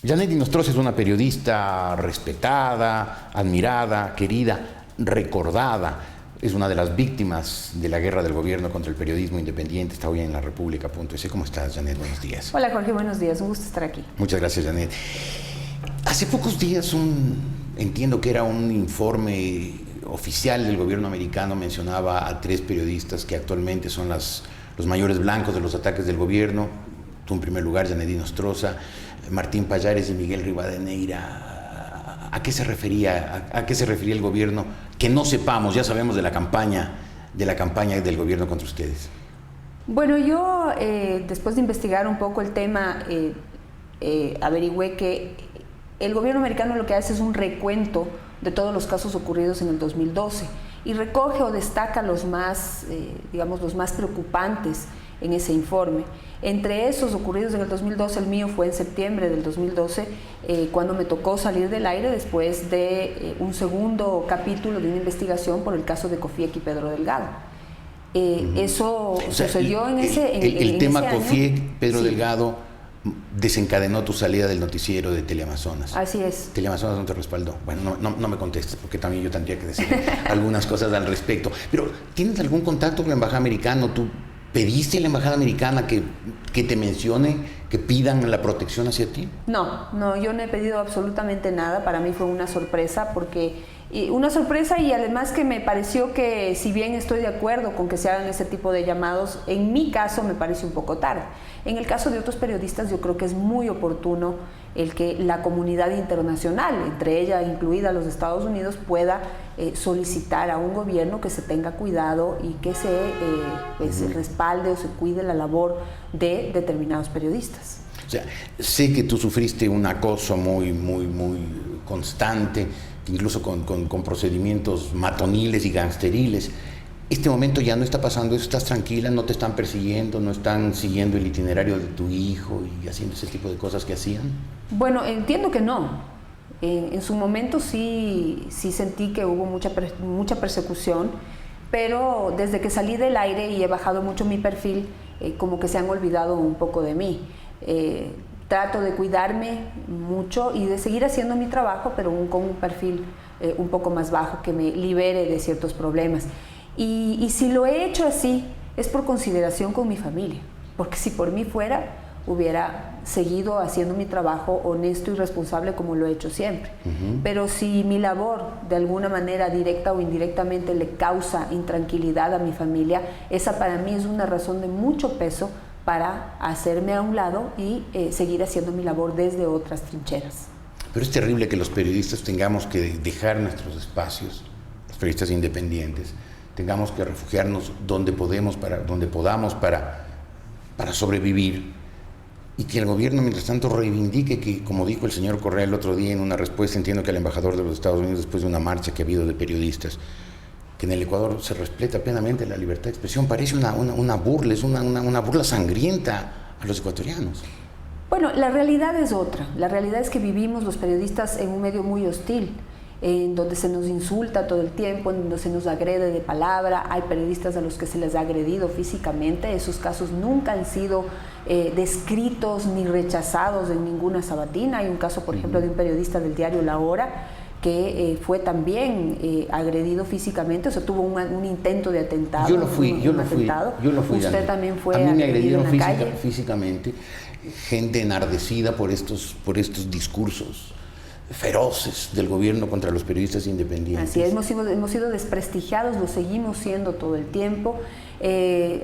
Janet Inostroza es una periodista respetada, admirada, querida, recordada. Es una de las víctimas de la guerra del gobierno contra el periodismo independiente. Está hoy en la República.es. ¿Cómo estás, Janet? Buenos días. Hola, Jorge. Buenos días. Un gusto estar aquí. Muchas gracias, Janet. Hace pocos días entiendo que era un informe oficial del gobierno americano, mencionaba a 3 periodistas que actualmente son los mayores blancos de los ataques del gobierno. Tú en primer lugar, Janet Inostroza, Martín Pallares y Miguel Rivadeneira. ¿A qué se refería? ¿A qué se refería el gobierno? Que no sepamos, ya sabemos de la campaña del gobierno contra ustedes. Bueno, yo después de investigar un poco el tema, averigüé que el gobierno americano lo que hace es un recuento de todos los casos ocurridos en el 2012 y recoge o destaca los más, los más preocupantes en ese informe. Entre esos ocurridos en el 2012, el mío fue en septiembre del 2012, cuando me tocó salir del aire después de un segundo capítulo de una investigación por el caso de Cofiec y Pedro Delgado. Eso sucedió en ese año. El tema Cofiec, Pedro Delgado, desencadenó tu salida del noticiero de Teleamazonas. Así es. Teleamazonas no te respaldó. Bueno, no me contestes, porque también yo tendría que decir algunas cosas al respecto. Pero, ¿tienes algún contacto con la embajada americana? ¿Tú pediste a la embajada americana que te mencione, que pidan la protección hacia ti? No, yo no he pedido absolutamente nada. Para mí fue una sorpresa y además que me pareció que, si bien estoy de acuerdo con que se hagan ese tipo de llamados, en mi caso me parece un poco tarde. En el caso de otros periodistas yo creo que es muy oportuno el que la comunidad internacional, entre ella incluida los Estados Unidos, pueda solicitar a un gobierno que se tenga cuidado y que se respalde o se cuide la labor de determinados periodistas. O sea, sé que tú sufriste un acoso muy constante, incluso con procedimientos matoniles y gangsteriles. Este momento ya no está pasando eso, estás tranquila, no te están persiguiendo, no están siguiendo el itinerario de tu hijo y haciendo ese tipo de cosas que hacían. Bueno, entiendo que no. En su momento sí sentí que hubo mucha persecución, pero desde que salí del aire y he bajado mucho mi perfil, como que se han olvidado un poco de mí. Trato de cuidarme mucho y de seguir haciendo mi trabajo, pero con un perfil un poco más bajo que me libere de ciertos problemas. Y si lo he hecho así, es por consideración con mi familia, porque si por mí fuera, hubiera seguido haciendo mi trabajo honesto y responsable como lo he hecho siempre. Pero si mi labor, de alguna manera, directa o indirectamente, le causa intranquilidad a mi familia, esa para mí es una razón de mucho peso para hacerme a un lado y seguir haciendo mi labor desde otras trincheras. Pero es terrible que los periodistas tengamos que dejar nuestros espacios, los periodistas independientes, tengamos que refugiarnos donde podamos para sobrevivir, y que el gobierno, mientras tanto, reivindique que, como dijo el señor Correa el otro día en una respuesta, entiendo que el embajador de los Estados Unidos, después de una marcha que ha habido de periodistas, que en el Ecuador se respeta plenamente la libertad de expresión. Parece una burla, es una burla sangrienta a los ecuatorianos. Bueno, la realidad es otra. La realidad es que vivimos los periodistas en un medio muy hostil, en donde se nos insulta todo el tiempo, en donde se nos agrede de palabra. Hay periodistas a los que se les ha agredido físicamente. Esos casos nunca han sido descritos ni rechazados en ninguna sabatina. Hay un caso, por ejemplo, de un periodista del diario La Hora que fue también agredido físicamente, o sea, tuvo un intento de atentado. Yo lo fui. Usted también fue agredido. A mí me agredieron físicamente. Gente enardecida por estos discursos feroces del gobierno contra los periodistas independientes. Así es, hemos sido desprestigiados, lo seguimos siendo todo el tiempo.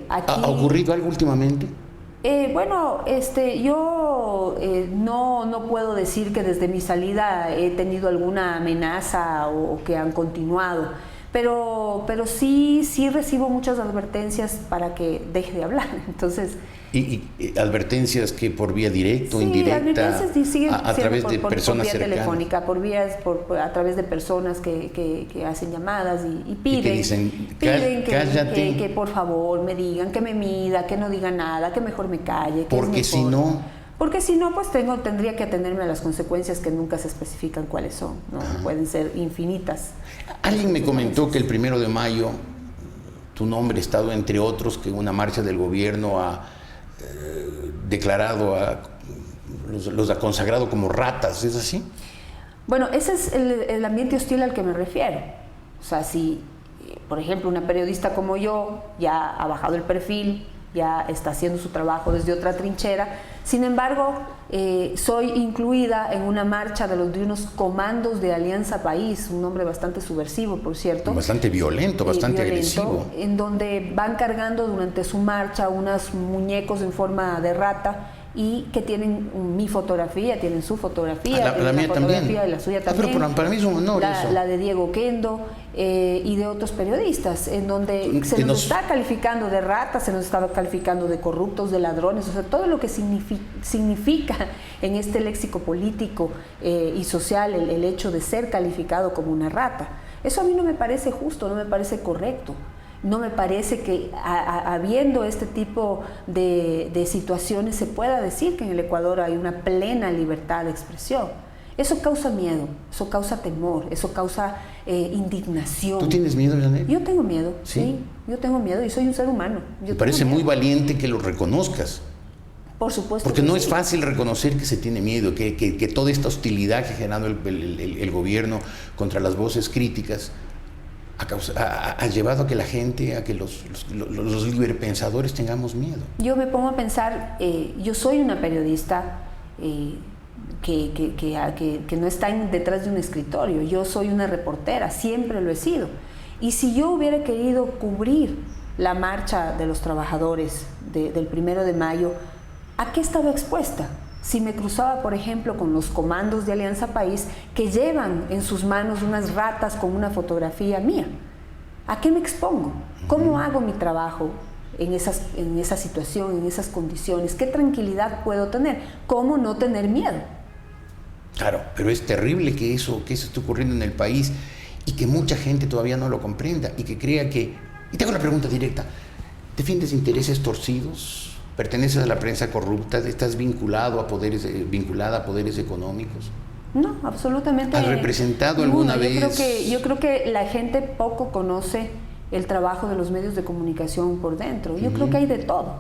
¿Ha ocurrido algo últimamente? Yo no puedo decir que desde mi salida he tenido alguna amenaza o que han continuado, pero sí recibo muchas advertencias para que deje de hablar. Entonces, ¿Y advertencias que por vía directa o indirecta? A través de personas cercanas. Telefónica, a través de personas que hacen llamadas y piden, que por favor me digan, que me mida, que no diga nada, que mejor me calle. Porque si no, pues tendría que atenerme a las consecuencias que nunca se especifican cuáles son, ¿no? Pueden ser infinitas. Alguien me comentó que el 1 de mayo tu nombre ha estado entre otros, que en una marcha del gobierno declarado, los ha consagrado como ratas, ¿es así? Bueno, ese es el ambiente hostil al que me refiero. O sea, si, por ejemplo, una periodista como yo ya ha bajado el perfil, ya está haciendo su trabajo desde otra trinchera, sin embargo, soy incluida en una marcha de unos comandos de Alianza País, un nombre bastante subversivo, por cierto. Bastante violento, bastante agresivo. En donde van cargando durante su marcha unos muñecos en forma de rata y que tienen mi fotografía, tienen su fotografía, la mía fotografía también. de la suya también. Pero para mí es un honor eso. La de Diego Kendo y de otros periodistas, en donde se nos está calificando de ratas, se nos está calificando de corruptos, de ladrones, o sea, todo lo que significa en este léxico político y social el hecho de ser calificado como una rata. Eso a mí no me parece justo, no me parece correcto. No me parece que habiendo este tipo de situaciones se pueda decir que en el Ecuador hay una plena libertad de expresión. Eso causa miedo, eso causa temor, eso causa indignación. ¿Tú tienes miedo, Janet? Yo tengo miedo, sí, yo tengo miedo y soy un ser humano. Me parece muy valiente que lo reconozcas. Por supuesto. Porque no es fácil reconocer que se tiene miedo, que toda esta hostilidad que ha generado el gobierno contra las voces críticas ha llevado a que la gente, a que los liberpensadores tengamos miedo. Yo me pongo a pensar, yo soy una periodista que no está detrás de un escritorio, yo soy una reportera, siempre lo he sido. Y si yo hubiera querido cubrir la marcha de los trabajadores del 1 de mayo, ¿a qué estaba expuesta? Si me cruzaba, por ejemplo, con los comandos de Alianza País que llevan en sus manos unas ratas con una fotografía mía, ¿a qué me expongo? ¿Cómo hago mi trabajo en esa situación, en esas condiciones? ¿Qué tranquilidad puedo tener? ¿Cómo no tener miedo? Claro, pero es terrible que eso esté ocurriendo en el país y que mucha gente todavía no lo comprenda y que crea que... Y te hago la pregunta directa, ¿defiendes intereses torcidos? ¿Perteneces a la prensa corrupta? ¿Estás vinculada a poderes económicos? No, absolutamente. ¿Has representado alguna vez? Yo creo que la gente poco conoce el trabajo de los medios de comunicación por dentro. Yo creo que hay de todo.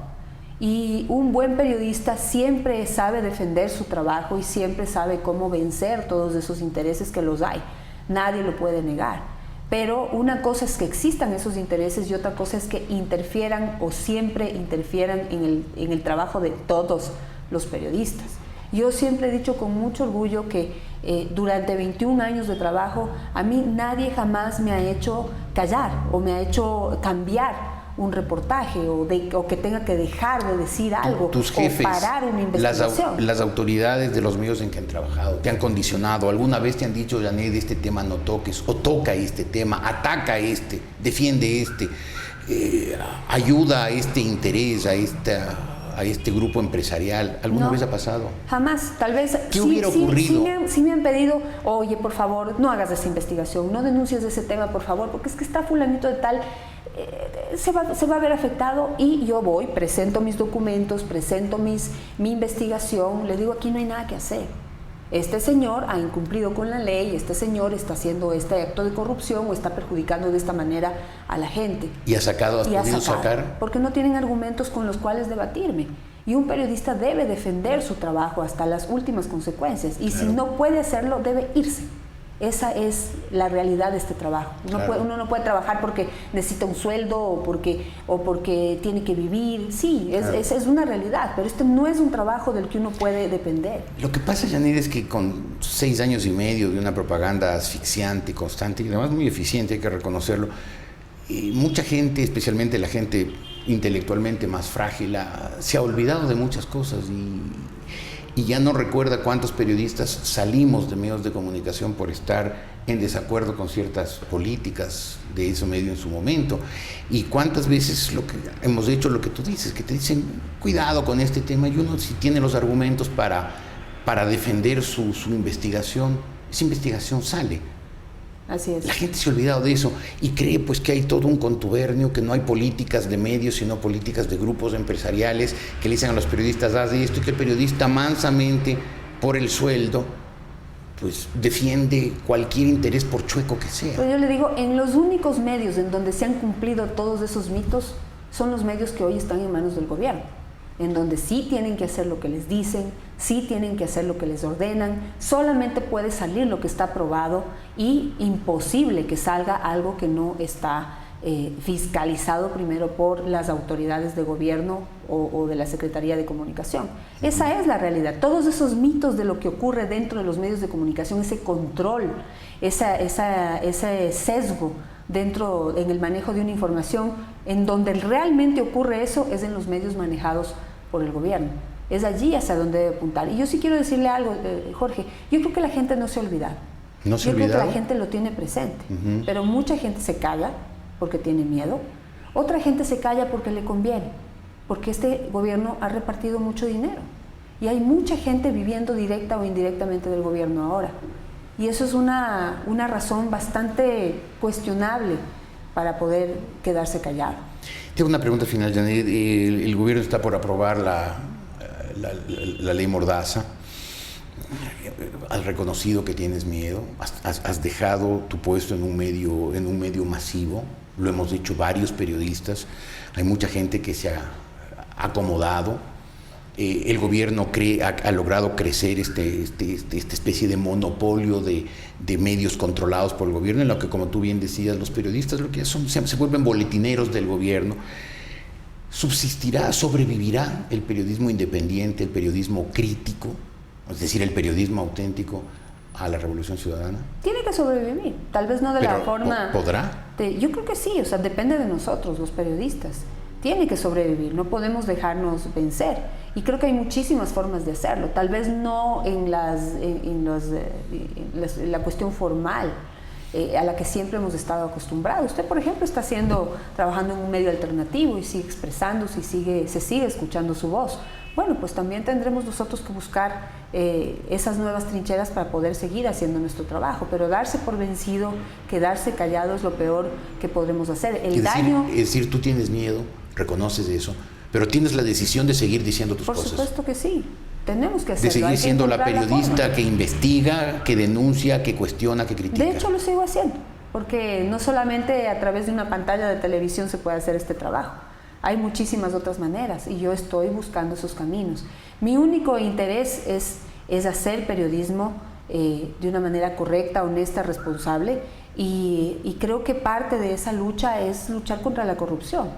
Y un buen periodista siempre sabe defender su trabajo y siempre sabe cómo vencer todos esos intereses que los hay. Nadie lo puede negar. Pero una cosa es que existan esos intereses y otra cosa es que interfieran o siempre interfieran en el trabajo de todos los periodistas. Yo siempre he dicho con mucho orgullo que durante 21 años de trabajo a mí nadie jamás me ha hecho callar o me ha hecho cambiar un reportaje o que tenga que dejar de decir algo. Tus jefes, o parar una investigación. Las autoridades de los medios en que han trabajado, ¿te han condicionado? ¿Alguna vez te han dicho, Janet, este tema no toques, o toca este tema, ataca este, defiende este, ayuda a este interés, a este grupo empresarial? ¿Alguna vez ha pasado? Jamás, tal vez. ¿Qué hubiera ocurrido? Sí me han pedido, oye, por favor, no hagas esa investigación, no denuncies ese tema, por favor, porque es que está fulanito de tal, se va a ver afectado. Y yo voy, presento mis documentos, presento mi investigación, le digo, aquí no hay nada que hacer. Este señor ha incumplido con la ley, este señor está haciendo este acto de corrupción o está perjudicando de esta manera a la gente. ¿Y has podido sacar? Porque no tienen argumentos con los cuales debatirme. Y un periodista debe defender su trabajo hasta las últimas consecuencias. Y claro, si no puede hacerlo, debe irse. Esa es la realidad de este trabajo. Uno no puede trabajar porque necesita un sueldo o porque tiene que vivir. Sí, es una realidad, pero este no es un trabajo del que uno puede depender. Lo que pasa, Janet, es que con 6 años y medio de una propaganda asfixiante, constante y además muy eficiente, hay que reconocerlo, y mucha gente, especialmente la gente intelectualmente más frágil, se ha olvidado de muchas cosas y ya no recuerda cuántos periodistas salimos de medios de comunicación por estar en desacuerdo con ciertas políticas de ese medio en su momento, y cuántas veces hemos hecho lo que tú dices, que te dicen cuidado con este tema, y uno si tiene los argumentos para defender su investigación, esa investigación sale. Así es. La gente se ha olvidado de eso y cree pues que hay todo un contubernio, que no hay políticas de medios, sino políticas de grupos empresariales que le dicen a los periodistas, haz esto, y que el periodista mansamente, por el sueldo, pues defiende cualquier interés por chueco que sea. Pero yo le digo, en los únicos medios en donde se han cumplido todos esos mitos son los medios que hoy están en manos del gobierno. en donde sí tienen que hacer lo que les dicen, sí tienen que hacer lo que les ordenan, solamente puede salir lo que está aprobado y imposible que salga algo que no está fiscalizado primero por las autoridades de gobierno o de la Secretaría de Comunicación. Esa es la realidad. Todos esos mitos de lo que ocurre dentro de los medios de comunicación, ese control, ese sesgo dentro en el manejo de una información, en donde realmente ocurre eso es en los medios manejados por el gobierno. Es allí hacia donde debe apuntar. Y yo sí quiero decirle algo, Jorge, yo creo que la gente no se ha olvidado. ¿No se ha olvidado? Yo creo que la gente lo tiene presente, pero mucha gente se calla porque tiene miedo, otra gente se calla porque le conviene, porque este gobierno ha repartido mucho dinero y hay mucha gente viviendo directa o indirectamente del gobierno ahora. Y eso es una razón bastante cuestionable para poder quedarse callado. Tengo una pregunta final, Janet. El gobierno está por aprobar la ley Mordaza. Has reconocido que tienes miedo, has dejado tu puesto en un medio masivo, lo hemos dicho varios periodistas, hay mucha gente que se ha acomodado, el gobierno ha logrado crecer esta especie de monopolio de medios controlados por el gobierno, en lo que, como tú bien decías, los periodistas lo que son, se vuelven boletineros del gobierno. ¿Subsistirá, sobrevivirá el periodismo independiente, el periodismo crítico, es decir, el periodismo auténtico a la Revolución Ciudadana? Tiene que sobrevivir, tal vez no de la forma... ¿Podrá? Yo creo que sí, o sea, depende de nosotros, los periodistas. Tiene que sobrevivir, no podemos dejarnos vencer. Y creo que hay muchísimas formas de hacerlo, tal vez no en la cuestión formal, a la que siempre hemos estado acostumbrados. Usted, por ejemplo, está trabajando en un medio alternativo y sigue expresándose y se sigue escuchando su voz. Bueno, pues también tendremos nosotros que buscar esas nuevas trincheras para poder seguir haciendo nuestro trabajo, pero darse por vencido, quedarse callado es lo peor que podremos hacer. Es decir, tú tienes miedo, reconoces eso, pero tienes la decisión de seguir diciendo tus cosas. Por supuesto que sí, tenemos que hacerlo. De seguir siendo la periodista que investiga, que denuncia, que cuestiona, que critica. De hecho, lo sigo haciendo, porque no solamente a través de una pantalla de televisión se puede hacer este trabajo. Hay muchísimas otras maneras y yo estoy buscando esos caminos. Mi único interés es hacer periodismo de una manera correcta, honesta, responsable y creo que parte de esa lucha es luchar contra la corrupción,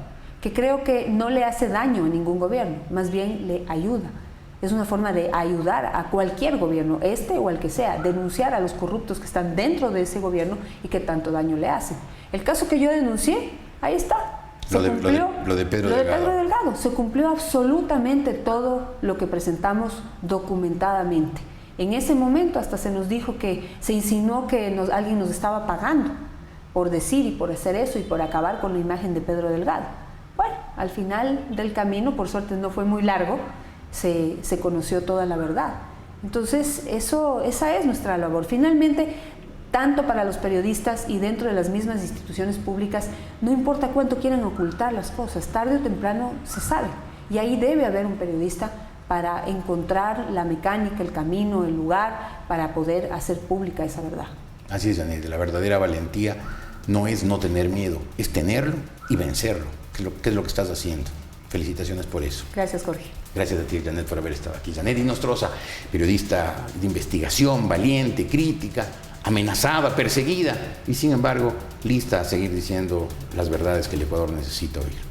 que creo que no le hace daño a ningún gobierno, más bien le ayuda. Es una forma de ayudar a cualquier gobierno, este o el que sea, denunciar a los corruptos que están dentro de ese gobierno y que tanto daño le hacen. El caso que yo denuncié, ahí está. Lo de Pedro Delgado. Se cumplió absolutamente todo lo que presentamos documentadamente. En ese momento hasta se nos dijo que se insinuó que alguien nos estaba pagando por decir y por hacer eso y por acabar con la imagen de Pedro Delgado. Bueno, al final del camino, por suerte no fue muy largo, se conoció toda la verdad. Entonces, esa es nuestra labor. Finalmente, tanto para los periodistas y dentro de las mismas instituciones públicas, no importa cuánto quieran ocultar las cosas, tarde o temprano se sabe. Y ahí debe haber un periodista para encontrar la mecánica, el camino, el lugar, para poder hacer pública esa verdad. Así es, Janet, la verdadera valentía no es no tener miedo, es tenerlo y vencerlo, que es lo que estás haciendo. Felicitaciones por eso. Gracias, Jorge. Gracias a ti, Janet, por haber estado aquí. Janet Inostroza, periodista de investigación, valiente, crítica, amenazada, perseguida y sin embargo lista a seguir diciendo las verdades que el Ecuador necesita oír.